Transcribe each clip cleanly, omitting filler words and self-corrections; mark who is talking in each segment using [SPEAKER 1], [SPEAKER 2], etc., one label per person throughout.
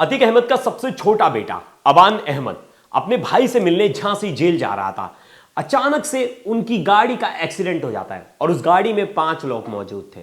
[SPEAKER 1] अतीक अहमद का सबसे छोटा बेटा अबान अहमद अपने भाई से मिलने झांसी जेल जा रहा था। अचानक से उनकी गाड़ी का एक्सीडेंट हो जाता है और उस गाड़ी में 5 लोग मौजूद थे।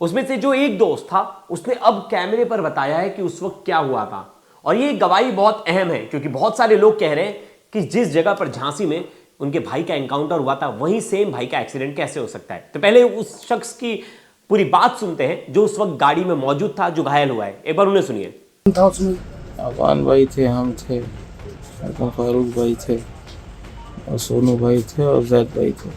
[SPEAKER 1] उसमें से जो एक दोस्त था उसने अब कैमरे पर बताया है कि उस वक्त क्या हुआ था। और ये गवाही बहुत अहम है क्योंकि बहुत सारे लोग कह रहे हैं कि जिस जगह पर झांसी में उनके भाई का एनकाउंटर हुआ था वहीं सेम भाई का एक्सीडेंट कैसे हो सकता है। तो पहले उस शख्स की पूरी बात सुनते हैं जो उस वक्त गाड़ी में मौजूद था, जो घायल हुआ है। एक बार उन्हें सुनिए।
[SPEAKER 2] था उसमें।
[SPEAKER 3] अफान भाई थे, हम थे, फारूक भाई थे और सोनू भाई थे और जैद भाई थे।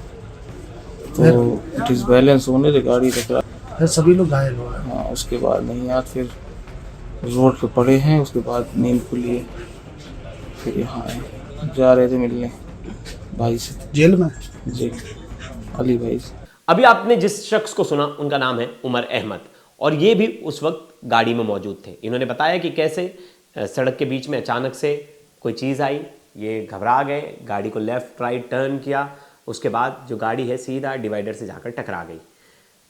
[SPEAKER 3] तो डिसबैलेंस होने से गाड़ी टकरा।
[SPEAKER 2] फिर सभी लोग घायल हो गए।
[SPEAKER 3] हाँ, उसके बाद नहीं याद, फिर रोड पे पड़े हैं। उसके बाद नींद खुली है, फिर यहाँ आए, जा रहे थे मिलने भाई से
[SPEAKER 2] जेल में।
[SPEAKER 3] जी, अली भाई से।
[SPEAKER 1] अभी आपने जिस शख्स को सुना उनका नाम है उमर अहमद और ये भी उस वक्त गाड़ी में मौजूद थे। इन्होंने बताया कि कैसे सड़क के बीच में अचानक से कोई चीज़ आई, ये घबरा गए, गाड़ी को लेफ्ट राइट टर्न किया, उसके बाद जो गाड़ी है सीधा डिवाइडर से जाकर टकरा गई।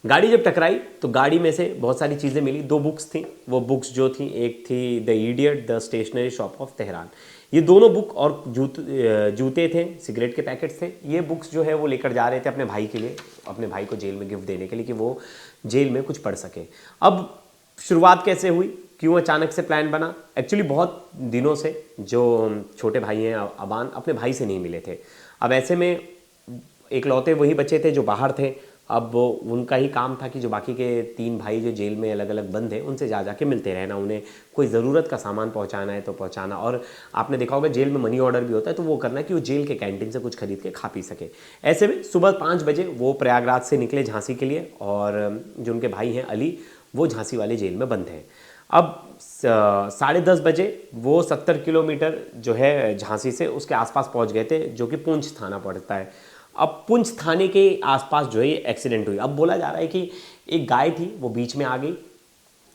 [SPEAKER 1] गाड़ी जब टकराई तो गाड़ी में से बहुत सारी चीज़ें मिली। 2 बुक्स थी। वो बुक्स जो थी, एक थी the idiot the stationery shop of Tehran. ये दोनों बुक और जूते थे, सिगरेट के पैकेट्स थे। ये बुक्स जो है वो लेकर जा रहे थे अपने भाई के लिए, अपने भाई को जेल में गिफ्ट देने के लिए कि वो जेल में कुछ पढ़ सके। अब शुरुआत कैसे हुई, क्यों अचानक से प्लान बना? एक्चुअली बहुत दिनों से जो छोटे भाई हैं अबान अपने भाई से नहीं मिले थे। अब ऐसे में इकलौते वही बच्चे थे जो बाहर थे। अब उनका ही काम था कि जो बाकी के 3 भाई जो जेल में अलग अलग बंद हैं उनसे जा जाके मिलते रहना, उन्हें कोई ज़रूरत का सामान पहुंचाना है तो पहुंचाना। और आपने देखा होगा जेल में मनी ऑर्डर भी होता है तो वो करना कि वो जेल के कैंटीन से कुछ खरीद के खा पी सके। ऐसे में सुबह 5 बजे वो प्रयागराज से निकले झांसी के लिए और जो उनके भाई हैं अली वो झांसी वाले जेल में बंद हैं। अब 10:30 बजे वो 70 किलोमीटर जो है झांसी से उसके आसपास पहुंच गए थे, जो कि पुंछ थाना पड़ता है। अब पुंछ थाने के आसपास जो है ये एक्सीडेंट हुई। अब बोला जा रहा है कि एक गाय थी वो बीच में आ गई,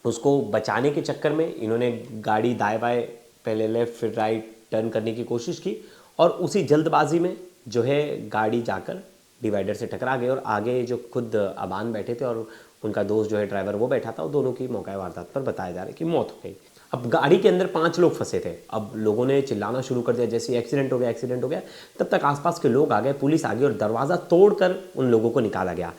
[SPEAKER 1] उसको बचाने के चक्कर में इन्होंने गाड़ी दाएं बाएं पहले लेफ्ट फिर राइट टर्न करने की कोशिश की और उसी जल्दबाजी में जो है गाड़ी जाकर डिवाइडर से टकरा गई और आगे जो खुद अबान बैठे थे और उनका दोस्त जो है ड्राइवर वो बैठा था, वो दोनों की मौका वारदात पर बताया जा रहा है कि मौत हो गई। अब गाड़ी के अंदर 5 लोग फंसे थे। अब लोगों ने चिल्लाना शुरू कर दिया जैसे एक्सीडेंट हो गया, एक्सीडेंट हो गया। तब तक आसपास के लोग आ गए, पुलिस आ गई और दरवाज़ा तोड़कर उन लोगों को निकाला गया।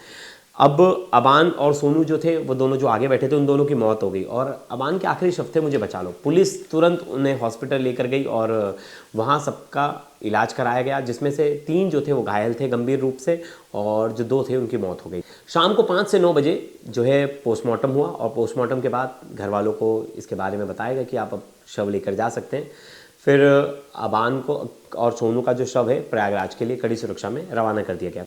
[SPEAKER 1] अब अबान और सोनू जो थे वो दोनों जो आगे बैठे थे उन दोनों की मौत हो गई और अबान के आखिरी शब्द थे मुझे बचा लो। पुलिस तुरंत उन्हें हॉस्पिटल लेकर गई और वहाँ सबका इलाज कराया गया, जिसमें से 3 जो थे वो घायल थे गंभीर रूप से और जो 2 थे उनकी मौत हो गई। शाम को 5 से 9 बजे जो है पोस्टमार्टम हुआ और पोस्टमार्टम के बाद घर वालों को इसके बारे में बताया गया कि आप अब शव लेकर जा सकते हैं। फिर अबान को और सोनू का जो शव है प्रयागराज के लिए कड़ी सुरक्षा में रवाना कर दिया गया।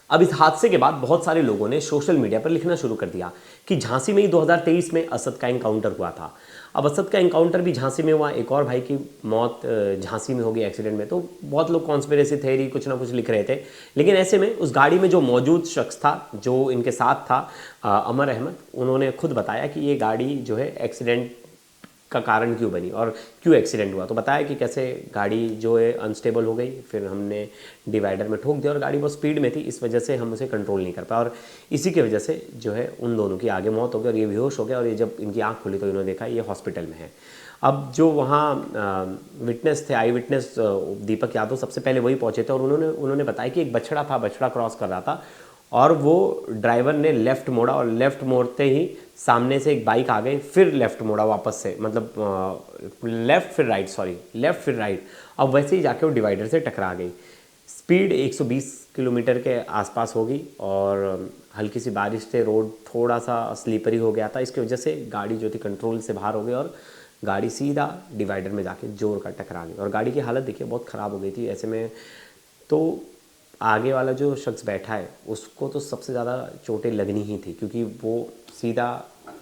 [SPEAKER 1] अब इस हादसे के बाद बहुत सारे लोगों ने सोशल मीडिया पर लिखना शुरू कर दिया कि झांसी में ही 2023 में असद का एनकाउंटर हुआ था। अब असद का एनकाउंटर भी झांसी में हुआ, एक और भाई की मौत झांसी में हो गई एक्सीडेंट में। तो बहुत लोग कॉन्स्पिरेसी थ्योरी कुछ ना कुछ लिख रहे थे। लेकिन ऐसे में उस गाड़ी में जो मौजूद शख्स था जो इनके साथ था उमर अहमद, उन्होंने खुद बताया कि ये गाड़ी जो है एक्सीडेंट का कारण क्यों बनी और क्यों एक्सीडेंट हुआ। तो बताया कि कैसे गाड़ी जो है अनस्टेबल हो गई, फिर हमने डिवाइडर में ठोक दिया और गाड़ी बहुत स्पीड में थी, इस वजह से हम उसे कंट्रोल नहीं कर पाए और इसी की वजह से जो है उन दोनों की आगे मौत हो गई और ये बेहोश हो गया। और ये जब इनकी आँख खुली तो इन्होंने देखा ये हॉस्पिटल में है। अब जो वहाँ विटनेस थे, आई विटनेस दीपक यादव, सबसे पहले वही पहुँचे थे और उन्होंने बताया कि एक बछड़ा था, बछड़ा क्रॉस कर रहा था और वो ड्राइवर ने लेफ़्ट मोड़ा और लेफ़्ट मोड़ते ही सामने से एक बाइक आ गई, फिर लेफ़्ट मोड़ा वापस से, मतलब लेफ़्ट फिर राइट। अब वैसे ही जाके वो डिवाइडर से टकरा गई। स्पीड 120 किलोमीटर के आसपास होगी और हल्की सी बारिश से रोड थोड़ा सा स्लीपरी हो गया था। इसकी वजह से गाड़ी जो थी कंट्रोल से बाहर हो गई और गाड़ी सीधा डिवाइडर में जाके जोर का टकरा गई और गाड़ी की हालत देखिए बहुत ख़राब हो गई थी। ऐसे में तो आगे वाला जो शख्स बैठा है उसको तो सबसे ज़्यादा चोटें लगनी ही थी क्योंकि वो सीधा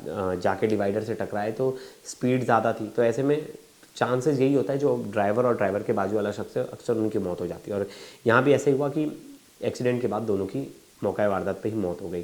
[SPEAKER 1] जाके डिवाइडर से टकराए तो स्पीड ज़्यादा थी। तो ऐसे में चांसेस यही होता है जो ड्राइवर और ड्राइवर के बाजू वाला शख्स है अक्सर उनकी मौत हो जाती है और यहाँ भी ऐसे ही हुआ कि एक्सीडेंट के बाद दोनों की मौका वारदात पे ही मौत हो गई।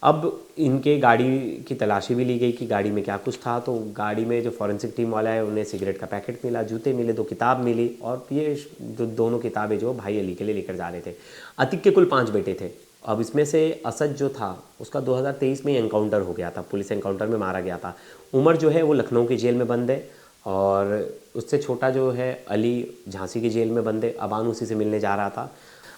[SPEAKER 1] अब इनके गाड़ी की तलाशी भी ली गई कि गाड़ी में क्या कुछ था। तो गाड़ी में जो फॉरेंसिक टीम वाला है उन्हें सिगरेट का पैकेट मिला, जूते मिले, 2 किताब मिली और ये दोनों किताबें जो भाई अली के लिए लेकर जा रहे थे। अतीक के कुल 5 बेटे थे। अब इसमें से असद जो था उसका 2023 में एनकाउंटर हो गया था, पुलिस एनकाउंटर में मारा गया था। उमर जो है वो लखनऊ की जेल में बंद है और उससे छोटा जो है अली झांसी की जेल में बंद है, अबान उसी से मिलने जा रहा था।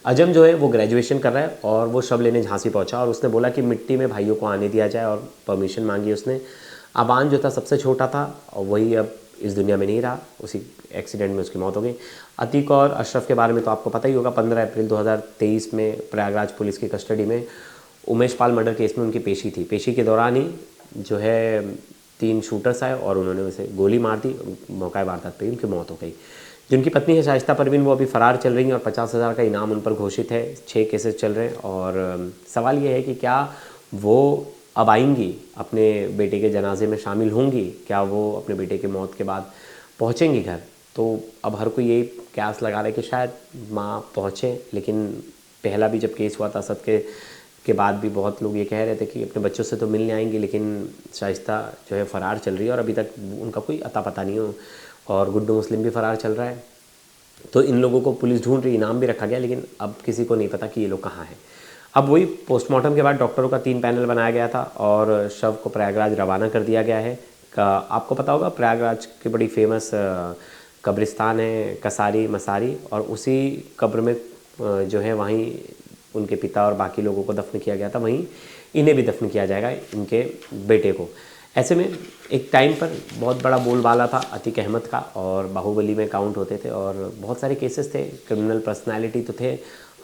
[SPEAKER 1] अजम जो है वो ग्रेजुएशन कर रहा है और वो शव लेने झांसी पहुंचा और उसने बोला कि मिट्टी में भाइयों को आने दिया जाए और परमिशन मांगी उसने। अबान जो था सबसे छोटा था और वही अब इस दुनिया में नहीं रहा, उसी एक्सीडेंट में उसकी मौत हो गई। अतीक और अशरफ के बारे में तो आपको पता ही होगा, 15 अप्रैल 2023 में प्रयागराज पुलिस की कस्टडी में उमेश पाल मर्डर केस में उनकी पेशी थी। पेशी के दौरान ही जो है 3 शूटर्स आए और उन्होंने उसे गोली मार दी, मौका वारदात पे उनकी मौत हो गई। जिनकी पत्नी है शाइस्ता परवीन, वो अभी फ़रार चल रही हैं और 50,000 का इनाम उन पर घोषित है। 6 केसेस चल रहे हैं और सवाल ये है कि क्या वो अब आएंगी, अपने बेटे के जनाजे में शामिल होंगी, क्या वो अपने बेटे की मौत के बाद पहुँचेंगी घर। तो अब हर कोई यही कयास लगा रहा है कि शायद माँ पहुँचे, लेकिन पहला भी जब केस हुआ था असद के बाद भी बहुत लोग ये कह रहे थे कि अपने बच्चों से तो मिलने आएंगे, लेकिन शाइस्ता जो है फ़रार चल रही है और अभी तक उनका कोई अता पता नहीं हो। और गुड्डू मुस्लिम भी फ़रार चल रहा है। तो इन लोगों को पुलिस ढूंढ रही, इनाम भी रखा गया, लेकिन अब किसी को नहीं पता कि ये लोग कहाँ हैं। अब वही पोस्टमार्टम के बाद डॉक्टरों का 3 पैनल बनाया गया था और शव को प्रयागराज रवाना कर दिया गया है। आपको पता होगा प्रयागराज की बड़ी फेमस कब्रिस्तान है कसारी मसारी, और उसी कब्र में जो है वहीं उनके पिता और बाकी लोगों को दफन किया गया था, वहीं इन्हें भी दफन किया जाएगा, इनके बेटे को। ऐसे में एक टाइम पर बहुत बड़ा बोलबाला था अतीक अहमद का और बाहुबली में काउंट होते थे और बहुत सारे केसेस थे, क्रिमिनल पर्सनालिटी तो थे,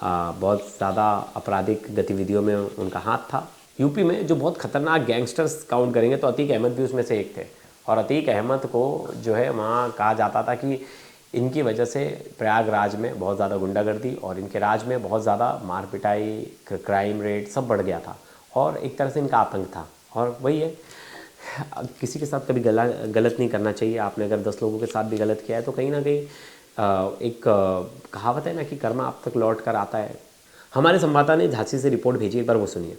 [SPEAKER 1] बहुत ज़्यादा आपराधिक गतिविधियों में उनका हाथ था। यूपी में जो बहुत खतरनाक गैंगस्टर्स काउंट करेंगे तो अतीक अहमद भी उसमें से एक थे। और अतीक अहमद को जो है वहाँ कहा जाता था कि इनकी वजह से प्रयागराज में बहुत ज़्यादा गुंडागर्दी और इनके राज में बहुत ज़्यादा मार पिटाई, क्राइम रेट सब बढ़ गया था और एक तरह से इनका आतंक था। और वही है, किसी के साथ कभी गलत नहीं करना चाहिए। आपने अगर 10 लोगों के साथ भी गलत किया है तो कहीं ना कहीं एक कहावत है ना कि कर्मा आप तक लौट कर आता है। हमारे संवाददाता ने झांसी से रिपोर्ट भेजी, एक बार वो सुनिए।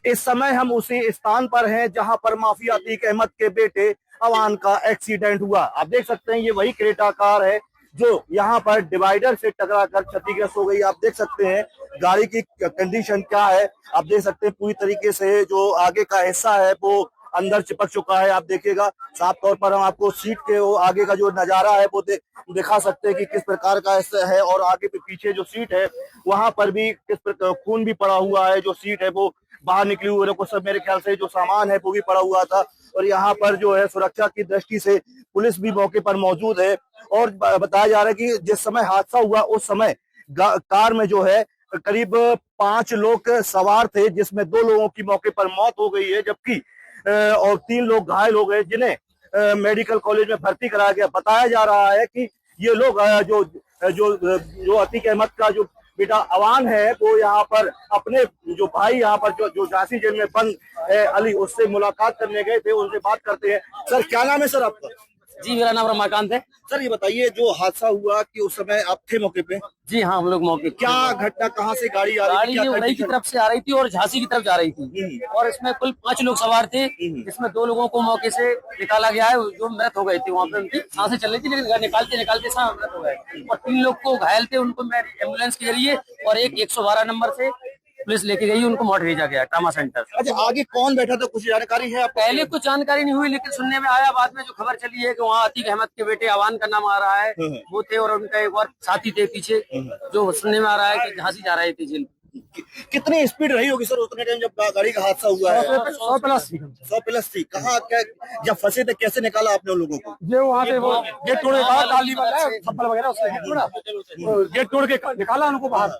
[SPEAKER 4] इस समय हम उसी स्थान पर हैं जहां पर माफिया अतीक अहमद के बेटे अवान का एक्सीडेंट हुआ। आप देख सकते हैं ये वही क्रेटा कार है जो यहाँ पर डिवाइडर से टकराकर क्षतिग्रस्त हो गई। आप देख सकते हैं गाड़ी की कंडीशन क्या है, आप देख सकते हैं पूरी तरीके से जो आगे का हिस्सा है वो अंदर चिपक चुका है। आप देखिएगा साफ तौर पर हम आपको सीट के वो आगे का जो नजारा है वो दिखा सकते हैं कि किस प्रकार का ऐसा है, और आगे पे पीछे जो सीट है वहां पर भी किस प्रकार खून भी पड़ा हुआ है, जो सीट है वो बाहर निकली हुई है, कुछ सब मेरे ख्याल से जो सामान है वो भी पड़ा हुआ था। और यहाँ पर जो है सुरक्षा की दृष्टि से पुलिस भी मौके पर मौजूद है। और बताया जा रहा है कि जिस समय हादसा हुआ उस समय कार में जो है करीब 5 लोग सवार थे, जिसमें 2 लोगों की मौके पर मौत हो गई है, जबकि और 3 लोग घायल हो गए, जिन्हें मेडिकल कॉलेज में भर्ती कराया गया। बताया जा रहा है कि ये लोग जो जो जो अतीक अहमद का जो बेटा अवान है वो यहाँ पर अपने जो भाई यहाँ पर जो झांसी जेल में बंद है अली, उससे मुलाकात करने गए थे। उनसे बात करते हैं। सर क्या नाम है सर आपका?
[SPEAKER 5] जी मेरा नाम रमाकांत है।
[SPEAKER 4] सर ये बताइए जो हादसा हुआ कि उस समय आप थे मौके पे?
[SPEAKER 5] जी हाँ, हम लोग मौके
[SPEAKER 4] क्या घटना, कहाँ से गाड़ी आ रही
[SPEAKER 5] गाड़ी
[SPEAKER 4] थी?
[SPEAKER 5] ये उड़ई की तरफ से आ रही थी और झांसी की तरफ जा रही थी और इसमें कुल 5 लोग सवार थे, इसमें 2 लोगों को मौके से निकाला गया है जो मृत हो गए थे। वहाँ पे उनकी सांसें चल रही थी लेकिन निकालते निकालते मृत हो गए, और 3 लोग को घायल थे, उनको एम्बुलेंस के जरिए और एक 112 नंबर से पुलिस लेके गई, उनको मोट भेजा गया ट्रामा सेंटर।
[SPEAKER 4] अच्छा आगे कौन बैठा था, कुछ जानकारी है आपको?
[SPEAKER 5] पहले कुछ जानकारी नहीं हुई, लेकिन सुनने में आया बाद में जो खबर चली है कि वहाँ अतीक अहमद के बेटे अवान का नाम आ रहा है, वो थे, और उनका एक और साथी थे पीछे, जो सुनने में आ रहा है कि झांसी जा रहे थे जेल।
[SPEAKER 4] कितनी स्पीड रही होगी सर उतने टाइम जब गाड़ी का हादसा हुआ है? 100 प्लस थी। कहाँ क्या जब फंसे थे कैसे निकाला आपने उन लोगों को?
[SPEAKER 6] ये वहाँ से वो गेट तोड़ के डाली वाला थप्पड़ वगैरह उससे गेट तोड़ के निकाला उनको बाहर,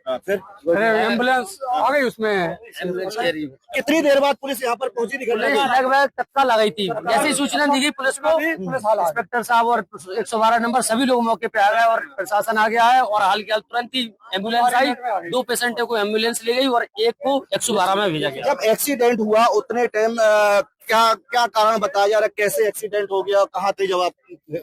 [SPEAKER 4] फिर
[SPEAKER 5] एम्बुलेंस आ गई, उसमें
[SPEAKER 4] कितनी देर बाद पुलिस यहाँ पर पहुंची?
[SPEAKER 5] लगभग तत्काल आ गई थी। जैसे ही सूचना दी गई पुलिस को, इंस्पेक्टर साहब और 112 नंबर सभी लोग मौके पे आ गए और प्रशासन आ गया है, और हाल के हाल तुरंत ही एम्बुलेंस आई, 2 पेशेंटों को एम्बुलेंस ले गई और एक को 112 में भेजा गया।
[SPEAKER 4] जब एक्सीडेंट हुआ उतने टाइम क्या कारण बताया जा रहा है, कैसे एक्सीडेंट हो गया, कहाँ थे जब आप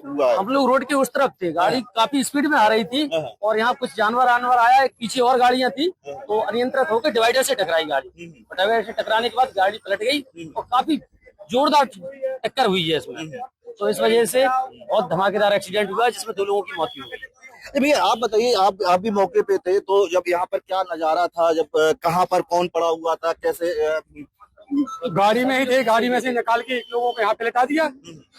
[SPEAKER 4] हुआ?
[SPEAKER 5] हम लोग रोड के उस तरफ थे, गाड़ी काफी स्पीड में आ रही थी और यहाँ कुछ जानवर आया, एक पीछे और गाड़ियां थी, तो अनियंत्रित होकर डिवाइडर से टकराई गाड़ी। डिवाइडर से टकराने के बाद गाड़ी पलट गई और काफी जोरदार टक्कर हुई है इसमें, तो इस वजह से बहुत धमाकेदार एक्सीडेंट हुआ जिसमें 2 लोगों की मौत हुई।
[SPEAKER 4] भैया आप बताइए, आप भी मौके पे थे, तो जब यहाँ पर क्या नजारा था, जब कहाँ पर कौन पड़ा हुआ था, कैसे
[SPEAKER 6] गाड़ी में ही थे, गाड़ी में से निकाल के एक लोगों को यहाँ पे लेटा दिया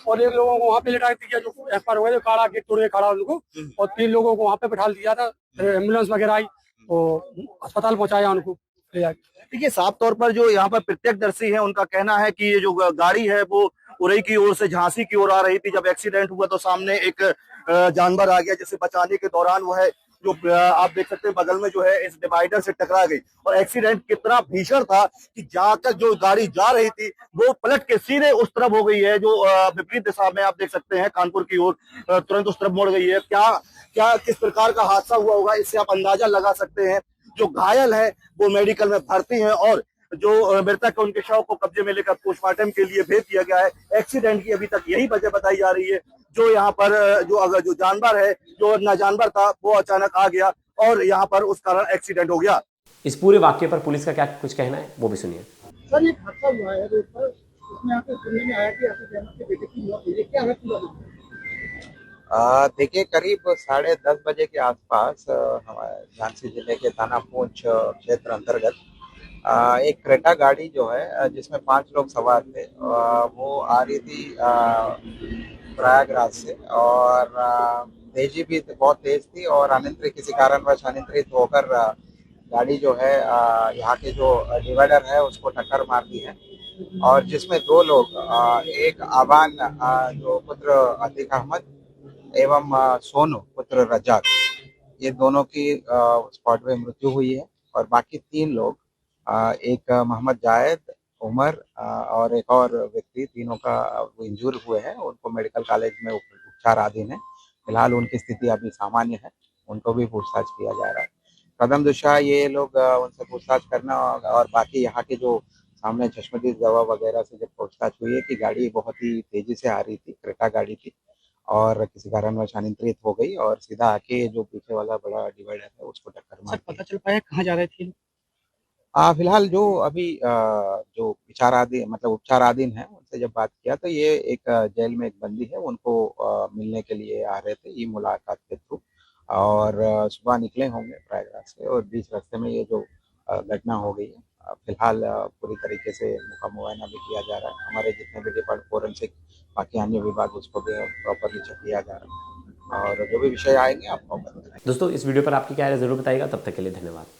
[SPEAKER 6] और एक लोगों को वहाँ पे लेटा दिया जो एक्सपायर हो गए, जो काड़ा गेट तोड़ के खड़ा उनको, और 3 लोगों को वहाँ पे बैठा दिया था। फिर एम्बुलेंस वगैरह आई तो अस्पताल पहुंचाया उनको ले जाके।
[SPEAKER 4] देखिए, साफ तौर पर जो यहाँ पर प्रत्यक्षदर्शी है उनका कहना है कि ये जो गाड़ी है वो उरई की ओर से झांसी की ओर आ रही थी। जब एक्सीडेंट हुआ तो सामने एक जानवर आ गया, जिसे बचाने के दौरान वो है जो आप देख सकते हैं बगल में जो है इस डिवाइडर से टकरा गई। और एक्सीडेंट कितना भीषण था कि जहां तक जो गाड़ी जा रही थी वो पलट के सीधे उस तरफ हो गई है, जो विपरीत दिशा में आप देख सकते हैं कानपुर की ओर तुरंत उस तरफ मुड़ गई है। क्या किस प्रकार का हादसा हुआ होगा, इससे आप अंदाजा लगा सकते हैं। जो घायल है वो मेडिकल में भर्ती हैं और जो मृतक है उनके शव को कब्जे में लेकर पोस्टमार्टम के लिए भेज दिया गया है। एक्सीडेंट की अभी तक यही वजह बताई जा रही है, जो यहाँ पर जो जानवर है, जो ना जानवर था वो अचानक आ गया और यहाँ पर उस कारण एक्सीडेंट हो गया।
[SPEAKER 1] इस पूरे वाक्य पर पुलिस का क्या कुछ कहना है वो भी सुनिए।
[SPEAKER 2] सर, एक हादसा हुआ है रोड पर, उसमें आपको सुनने में आया कि आपके जन्म के बेटे की मौत हुई है, क्या है पूरा?
[SPEAKER 7] देखिए, करीब 10:30 बजे के आसपास हमारे झांसी जिले के थाना पूंछ क्षेत्र अंतर्गत एक क्रेटा गाड़ी जो है जिसमें 5 लोग सवार थे, वो आ रही थी प्रयागराज से और तेजी भी बहुत तेज थी और अनियंत्रित किसी कारणवश अनियंत्रित होकर गाड़ी जो है यहाँ के जो डिवाइडर है उसको टक्कर मार दी है और जिसमें 2 लोग, एक आबान जो पुत्र अतीक अहमद एवं सोनू पुत्र रजाक, ये दोनों की स्पॉट पे मृत्यु हुई है और बाकी 3 लोग, एक मोहम्मद जायद, उमर और एक और व्यक्ति, तीनों का इंजूर हुए हैं। उनको मेडिकल कॉलेज में उपचाराधीन है। फिलहाल उनकी स्थिति अभी सामान्य है, उनको भी पूछताछ किया जा रहा है। कदम दिशा ये लोग उनसे पूछताछ करना और बाकी यहाँ के जो सामने चश्मदीद गवाह वगैरह से जब पूछताछ हुई है कि गाड़ी बहुत ही तेजी से आ रही थी, क्रेटा गाड़ी थी और किसी कारणवश अनियंत्रित हो गई और सीधा आके जो पीछे वाला बड़ा डिवाइडर है उसको टक्कर मार दी।
[SPEAKER 5] पता चल पाया कहाँ जा रहे थे?
[SPEAKER 7] फिलहाल जो अभी जो विचाराधीन मतलब उपचाराधीन है उनसे जब बात किया तो ये एक जेल में एक बंदी है, उनको मिलने के लिए आ रहे थे ई मुलाकात के थ्रू और सुबह निकले होंगे प्रयागराज से और बीच रास्ते में ये जो घटना हो गई है। फिलहाल पूरी तरीके से मुआयना भी किया जा रहा है। हमारे जितने भी डिपार्टमेंट फोरेंसिक बाकी अन्य विभाग उसको भी प्रॉपरली चेक किया जा रहा है और जो भी विषय आएंगे आपको बताएंगे।
[SPEAKER 1] दोस्तों, इस वीडियो पर आपकी क्या राय जरूर बताइएगा। तब तक के लिए धन्यवाद।